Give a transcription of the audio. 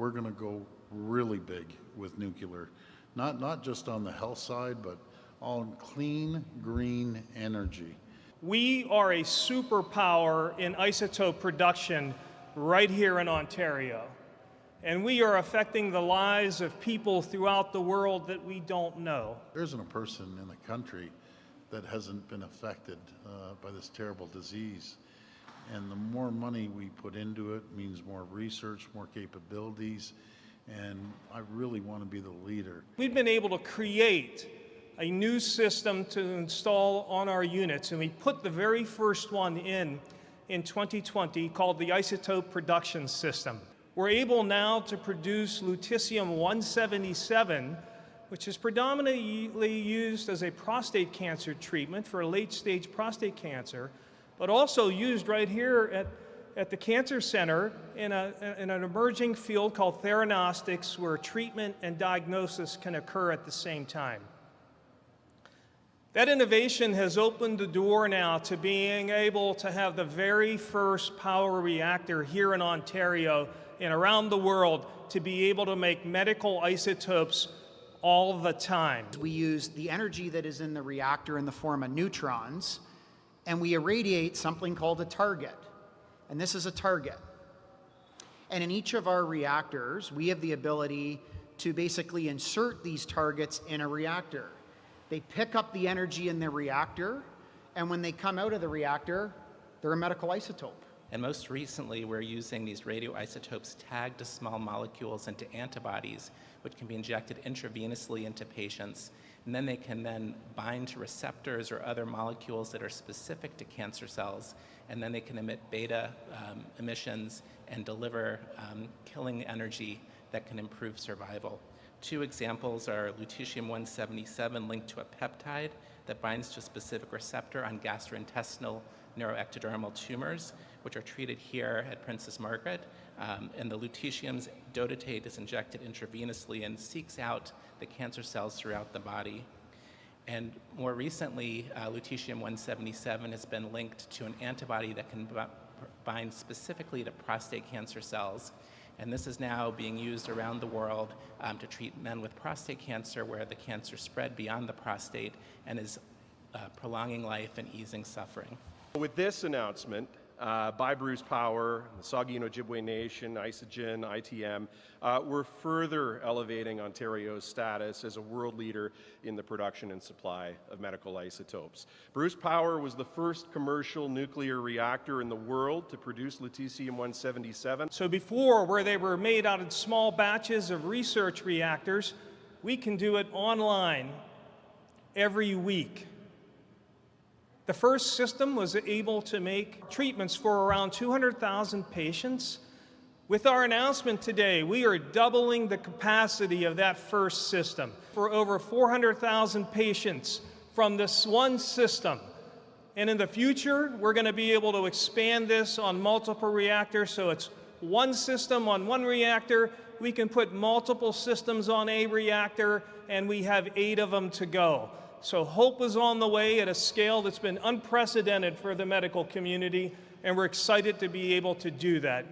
we're going to go really big with nuclear, not just on the health side, but on clean, green energy. We are a superpower in isotope production right here in Ontario. And we are affecting the lives of people throughout the world that we don't know. There isn't a person in the country that hasn't been affected by this terrible disease. And the more money we put into it means more research, more capabilities, and I really want to be the leader. We've been able to create a new system to install on our units, and we put the very first one in 2020 called the Isotope Production System. We're able now to produce lutetium-177, which is predominantly used as a prostate cancer treatment for late-stage prostate cancer, but also used right here at the Cancer Center in an emerging field called theranostics, where treatment and diagnosis can occur at the same time. That innovation has opened the door now to being able to have the very first power reactor here in Ontario and around the world to be able to make medical isotopes all the time. We use the energy that is in the reactor in the form of neutrons, and we irradiate something called a target. And this is a target. And in each of our reactors, we have the ability to basically insert these targets in a reactor. They pick up the energy in the reactor, and when they come out of the reactor, they're a medical isotope. And most recently, we're using these radioisotopes tagged to small molecules into antibodies, which can be injected intravenously into patients. And then they can then bind to receptors or other molecules that are specific to cancer cells. And then they can emit beta emissions and deliver killing energy that can improve survival. Two examples are lutetium-177 linked to a peptide that binds to a specific receptor on gastrointestinal neuroectodermal tumors, which are treated here at Princess Margaret. And the lutetium's dotatate is injected intravenously and seeks out the cancer cells throughout the body. And more recently, lutetium-177 has been linked to an antibody that can bind specifically to prostate cancer cells. And this is now being used around the world to treat men with prostate cancer, where the cancer spread beyond the prostate and is prolonging life and easing suffering. With this announcement by Bruce Power, the Saugeen Ojibwe Nation, Isogen, ITM, we're further elevating Ontario's status as a world leader in the production and supply of medical isotopes. Bruce Power was the first commercial nuclear reactor in the world to produce lutetium-177. So before, where they were made out of small batches of research reactors, we can do it online every week. The first system was able to make treatments for around 200,000 patients. With our announcement today, we are doubling the capacity of that first system for over 400,000 patients from this one system. And in the future, we're going to be able to expand this on multiple reactors, so it's one system on one reactor. We can put multiple systems on a reactor, and we have 8 of them to go. So hope is on the way at a scale that's been unprecedented for the medical community, and we're excited to be able to do that.